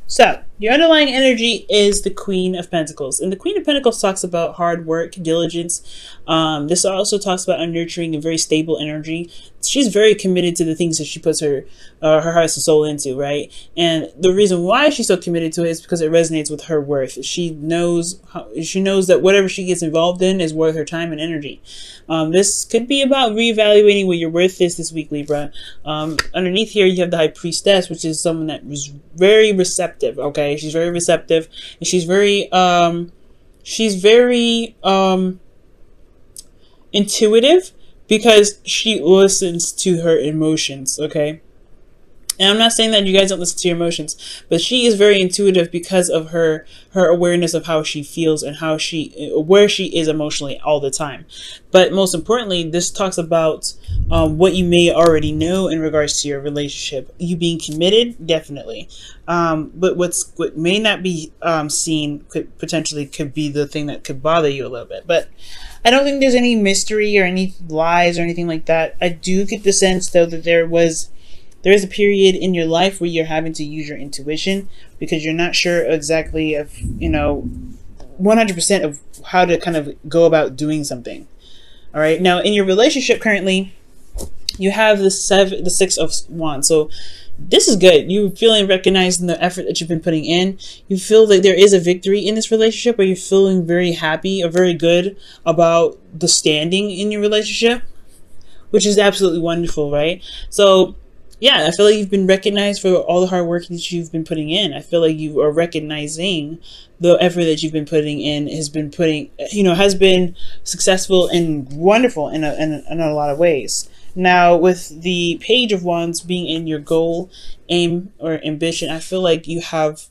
So, your underlying energy is the Queen of Pentacles. And the Queen of Pentacles talks about hard work, diligence. This also talks about nurturing a very stable energy. She's very committed to the things that she puts her heart and soul into, right? And the reason why she's so committed to it is because it resonates with her worth. She knows that whatever she gets involved in is worth her time and energy. This could be about reevaluating what your worth is this week, Libra. Underneath here, you have the High Priestess, which is someone that was very receptive. Okay, she's very receptive, and she's very intuitive, because she listens to her emotions. Okay. And I'm not saying that you guys don't listen to your emotions, but she is very intuitive because of her awareness of how she feels and where she is emotionally all the time. But most importantly, this talks about what you may already know in regards to your relationship. You being committed, definitely. But what may not be seen could be the thing that could bother you a little bit. But I don't think there's any mystery or any lies or anything like that. I do get the sense, though, that there is a period in your life where you're having to use your intuition because you're not sure exactly of, 100% of how to kind of go about doing something. All right. Now, in your relationship currently, you have the Six of Wands. So this is good. You're feeling recognized in the effort that you've been putting in. You feel that there is a victory in this relationship, or you're feeling very happy or very good about the standing in your relationship, which is absolutely wonderful, right? So yeah, I feel like you've been recognized for all the hard work that you've been putting in. I feel like you are recognizing the effort that you've been putting in has been successful and wonderful in a lot of ways. Now, with the Page of Wands being in your goal, aim, or ambition, I feel like you have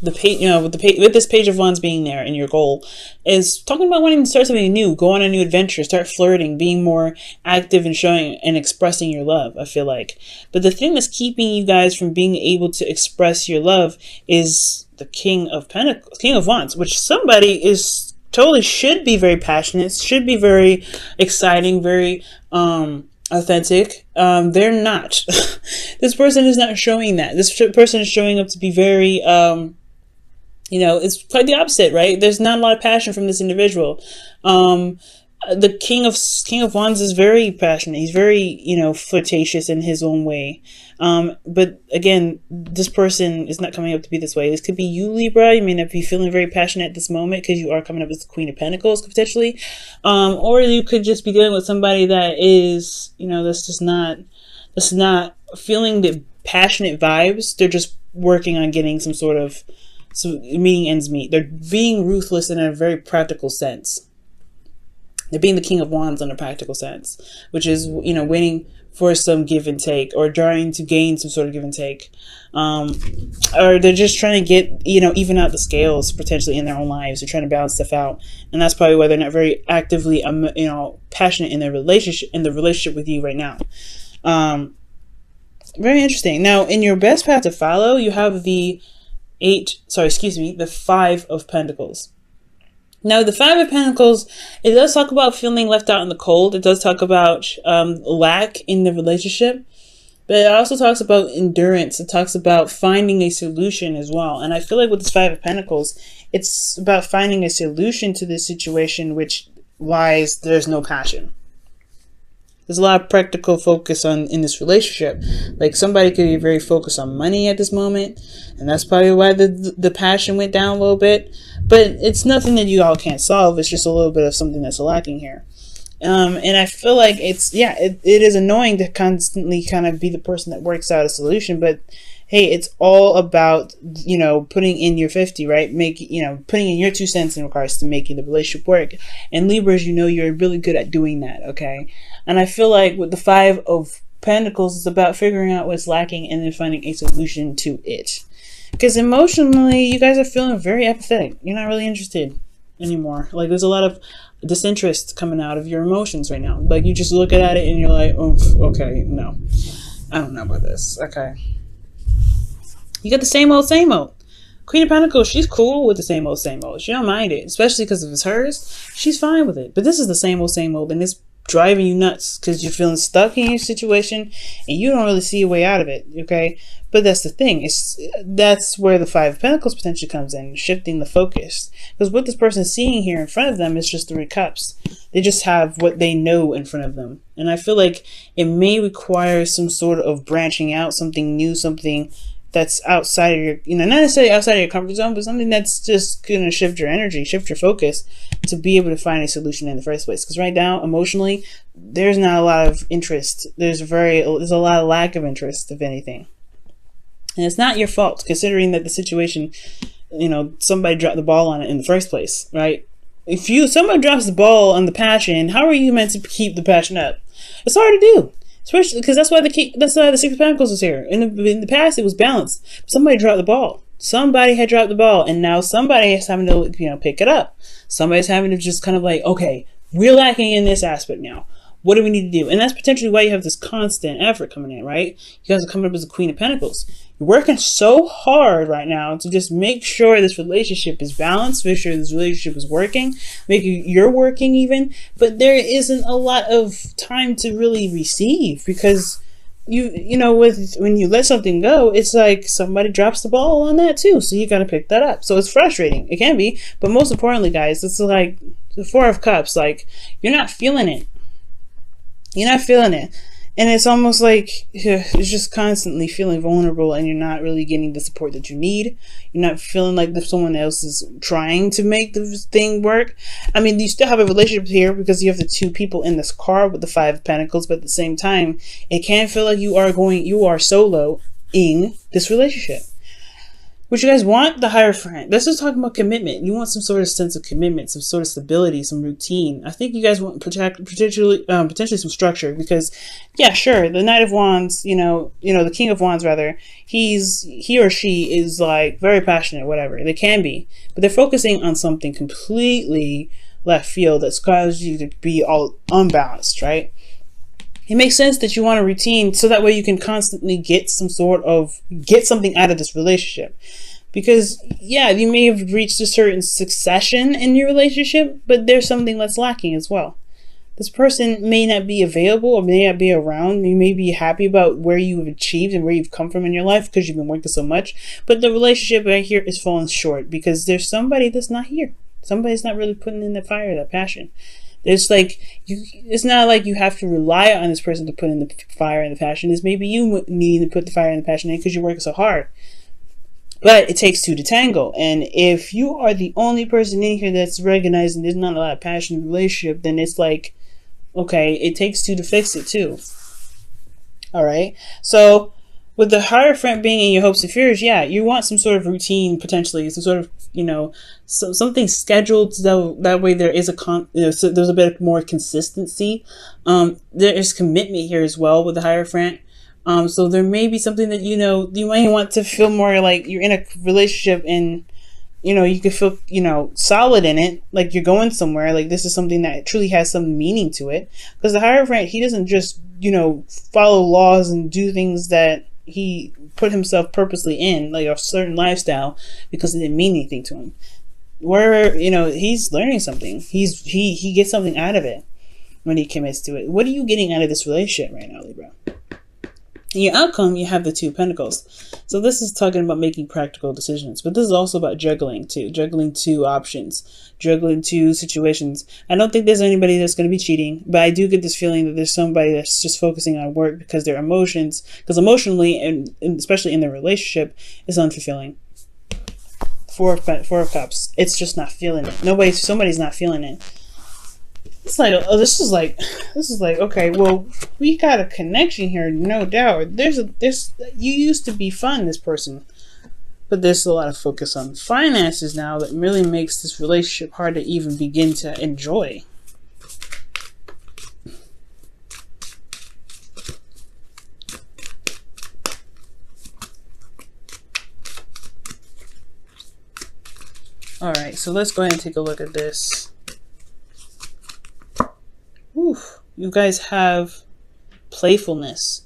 with this Page of Wands being there in your goal is talking about wanting to start something new, go on a new adventure, start flirting, being more active and showing and expressing your love, I feel like. But the thing that's keeping you guys from being able to express your love is the King of Wands, which somebody is totally should be very passionate, should be very exciting, very authentic. They're not. This person is not showing that. This person is showing up to be very it's quite the opposite, right? There's not a lot of passion from this individual. The King of Wands is very passionate. He's very, flirtatious in his own way. But again, this person is not coming up to be this way. This could be you, Libra. You may not be feeling very passionate at this moment because you are coming up as the Queen of Pentacles, potentially. Or you could just be dealing with somebody that is, that's not feeling the passionate vibes. They're just working on getting meeting ends meet. They're being ruthless in a very practical sense. They're being the King of Wands in a practical sense, which is, waiting for some give and take, or trying to gain some sort of give and take. Or they're just trying to get, even out the scales potentially in their own lives. They're trying to balance stuff out. And that's probably why they're not very actively, passionate in the relationship with you right now. Very interesting. Now, in your best path to follow, you have the Five of Pentacles. Now, the Five of Pentacles, it does talk about feeling left out in the cold. It does talk about lack in the relationship. But it also talks about endurance. It talks about finding a solution as well. And I feel like with this Five of Pentacles, it's about finding a solution to this situation, which lies there's no passion. There's a lot of practical focus in this relationship. Like, somebody could be very focused on money at this moment, and that's probably why the passion went down a little bit. But it's nothing that you all can't solve. It's just a little bit of something that's lacking here. And I feel like it is annoying to constantly kind of be the person that works out a solution. But hey, it's all about, putting in your 50, right? Putting in your 2 cents in regards to making the relationship work. And Libras, you're really good at doing that, okay? And I feel like with the Five of Pentacles, it's about figuring out what's lacking and then finding a solution to it. Because emotionally, you guys are feeling very apathetic. You're not really interested anymore. Like, there's a lot of disinterest coming out of your emotions right now. Like, you just look at it and you're like, oh, okay, no. I don't know about this. Okay. You got the same old, same old. Queen of Pentacles, she's cool with the same old, same old. She don't mind it, especially because if it's hers. She's fine with it. But this is the same old, and this driving you nuts because you're feeling stuck in your situation and you don't really see a way out of it. Okay, but that's the thing. That's where the Five of Pentacles potentially comes in, shifting the focus. Because what this person is seeing here in front of them is just 3 cups. They just have what they know in front of them, and I feel like it may require some sort of branching out, something new, something that's outside of your, not necessarily outside of your comfort zone, but something that's just going to shift your energy, shift your focus to be able to find a solution in the first place. Because right now, emotionally, there's not a lot of interest. There's a lot of lack of interest, if anything. And it's not your fault, considering that the situation, somebody dropped the ball on it in the first place, right? If somebody drops the ball on the passion, how are you meant to keep the passion up? It's hard to do. Especially because that's why the Six of Pentacles is here. In the past, it was balanced. Somebody dropped the ball. Somebody had dropped the ball, and now somebody is having to pick it up. Somebody's having to just kind of like, okay, we're lacking in this aspect now. What do we need to do? And that's potentially why you have this constant effort coming in, right? You guys are coming up as the Queen of Pentacles. You're working so hard right now to just make sure this relationship is balanced, make sure this relationship is working, make you're working even, but there isn't a lot of time to really receive because when you let something go, it's like somebody drops the ball on that too, so you got to pick that up. So it's frustrating. It can be, but most importantly, guys, it's like the Four of Cups. Like, you're not feeling it. You're not feeling it. And it's almost like it's just constantly feeling vulnerable and you're not really getting the support that you need. You're not feeling like if someone else is trying to make the thing work. I mean, you still have a relationship here because you have the 2 people in this car with the Five of Pentacles, but at the same time, it can feel like you are solo in this relationship. What you guys want? The Hierophant. This is talking about commitment. You want some sort of sense of commitment, some sort of stability, some routine. I think you guys want potentially some structure because, yeah, sure, the Knight of Wands, the King of Wands rather, he or she is like very passionate, whatever. They can be, but they're focusing on something completely left field that's caused you to be all unbalanced, right? It makes sense that you want a routine so that way you can constantly get something out of this relationship. Because, yeah, you may have reached a certain succession in your relationship, but there's something that's lacking as well. This person may not be available or may not be around. You may be happy about where you have achieved and where you've come from in your life because you've been working so much. But the relationship right here is falling short because there's somebody that's not here. Somebody's not really putting in the fire, that passion. It's not like you have to rely on this person to put in the fire and the passion. It's maybe you need to put the fire and the passion in because you're working so hard. But it takes 2 to tango. And if you are the only person in here that's recognizing there's not a lot of passion in the relationship, then it's like, okay, it takes 2 to fix it too. All right. So with the Hierophant being in your hopes and fears, yeah, you want some sort of routine, potentially, some sort of, something scheduled so that way there is so there's a bit more consistency. There is commitment here as well with the Hierophant. So there may be something that, you might want to feel more like you're in a relationship and, you can feel, solid in it, like you're going somewhere, like this is something that truly has some meaning to it. Because the Hierophant, he doesn't just, follow laws and do things that he put himself purposely in, like a certain lifestyle, because it didn't mean anything to him. Where, he's learning something. He gets something out of it when he commits to it. What are you getting out of this relationship right now, Libra? In your outcome, you have the 2 Pentacles. So this is talking about making practical decisions, but this is also about juggling too, juggling 2 options, juggling 2 situations. I don't think there's anybody that's going to be cheating, but I do get this feeling that there's somebody that's just focusing on work because their emotions, because emotionally, and especially in their relationship, is unfulfilling. Four of Cups. It's just not feeling it. Somebody's not feeling it. It's like, oh, this is like, okay, well, we got a connection here, no doubt. You used to be fun, this person, but there's a lot of focus on finances now that really makes this relationship hard to even begin to enjoy. All right, so let's go ahead and take a look at this. Oof, you guys have playfulness.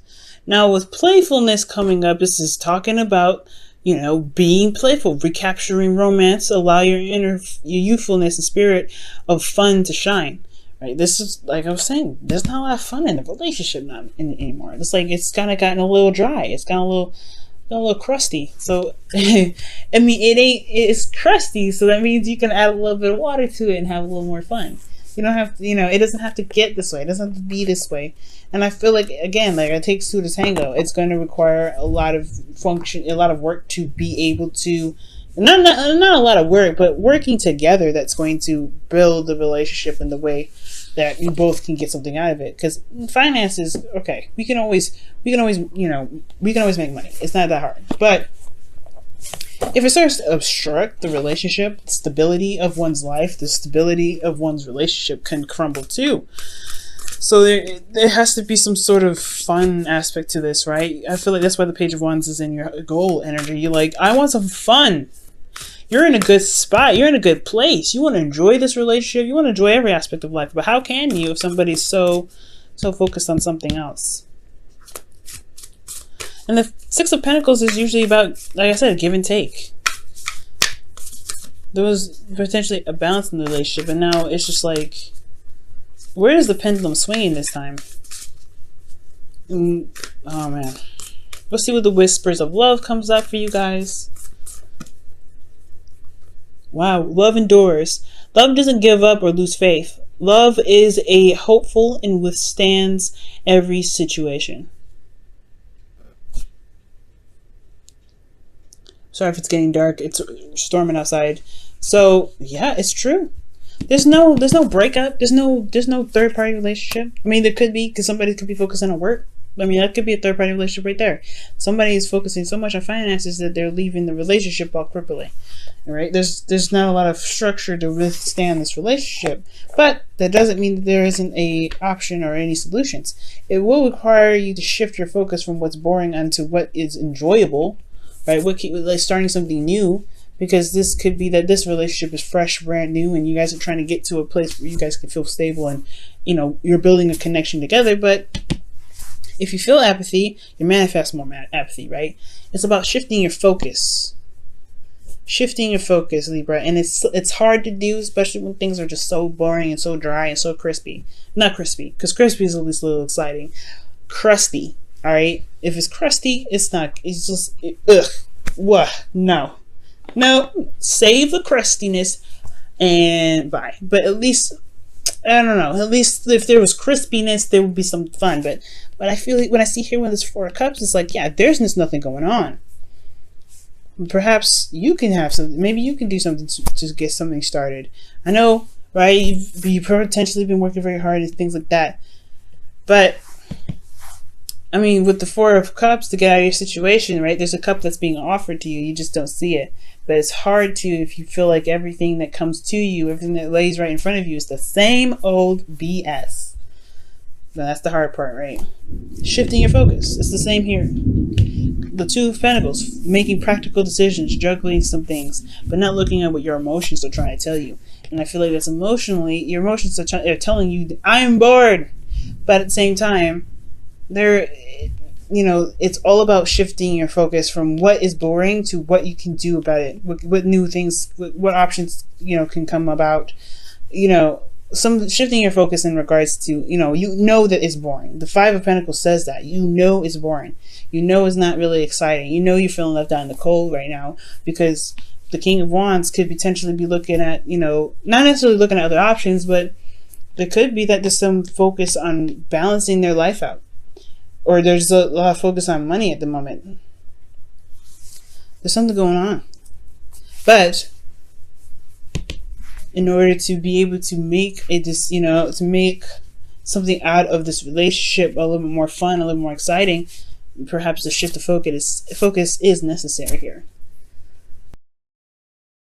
Now with playfulness coming up, this is talking about, being playful, recapturing romance, allow your youthfulness and spirit of fun to shine, right? This is, like I was saying, there's not a lot of fun in the relationship anymore. It's like it's kind of gotten a little dry. It's gotten a little crusty. So I mean, it's crusty, so that means you can add a little bit of water to it and have a little more fun. You don't have to, it doesn't have to get this way. It doesn't have to be this way. And I feel like, again, like it takes two to tango. It's going to require a lot of work to be able to, not a lot of work, but working together that's going to build the relationship in the way that you both can get something out of it. Because finances, okay, we can always make money. It's not that hard. But if it starts to obstruct the relationship, the stability of one's life, the stability of one's relationship can crumble too. So there has to be some sort of fun aspect to this, right? I feel like that's why the Page of Wands is in your goal energy. You're like, I want some fun. You're in a good spot. You're in a good place. You want to enjoy this relationship. You want to enjoy every aspect of life. But how can you if somebody's so focused on something else? And the Six of Pentacles is usually about, like I said, give and take. There was potentially a balance in the relationship, and now it's just like, where is the pendulum swinging this time? Oh man. Let's see what the Whispers of Love comes up for you guys. Wow, love endures. Love doesn't give up or lose faith. Love is a hopeful and withstands every situation. Sorry if it's getting dark. It's storming outside. So yeah, it's true. There's no breakup. There's no third party relationship. I mean, there could be, because somebody could be focusing on work. I mean, that could be a third party relationship right there. Somebody is focusing so much on finances that they're leaving the relationship while crippling. All right, there's not a lot of structure to withstand this relationship, but that doesn't mean that there isn't a option or any solutions. It will require you to shift your focus from what's boring onto what is enjoyable. Right, like starting something new, because this could be that this relationship is fresh, brand new, and you guys are trying to get to a place where you guys can feel stable and you're building a connection together. But if you feel apathy, you manifest more apathy, right? It's about shifting your focus. Shifting your focus, Libra, and it's hard to do, especially when things are just so boring and so dry and so crispy. Not crispy, because crispy is at least a little exciting. Crusty. All right, if it's crusty, it's not. It's just ugh. What? No. Save the crustiness and bye. But at least, I don't know. At least if there was crispiness, there would be some fun. But I feel like when I see here when there's Four of Cups, it's like, yeah, there's just nothing going on. Perhaps you can have something. Maybe you can do something to get something started. I know, right? You've potentially been working very hard and things like that, but. I mean, with the Four of Cups to get out of your situation, right? There's a cup that's being offered to you. You just don't see it. But it's hard to, if you feel like everything that comes to you, everything that lays right in front of you is the same old BS. Now, that's the hard part, right? Shifting your focus. It's the same here. The Two of Pentacles, making practical decisions, juggling some things, but not looking at what your emotions are trying to tell you. And I feel like that's emotionally, your emotions are telling you, I am bored. But at the same time, it's all about shifting your focus from what is boring to what you can do about it. What new things, what options, can come about. Some shifting your focus in regards to, that it's boring. The Five of Pentacles says that. It's boring. It's not really exciting. You're feeling left out in the cold right now because the King of Wands could potentially be looking at, not necessarily looking at other options, but there could be that there's some focus on balancing their life out. Or there's a lot of focus on money at the moment. There's something going on. But in order to be able to make to make something out of this relationship a little bit more fun, a little more exciting, perhaps the shift of focus is necessary here.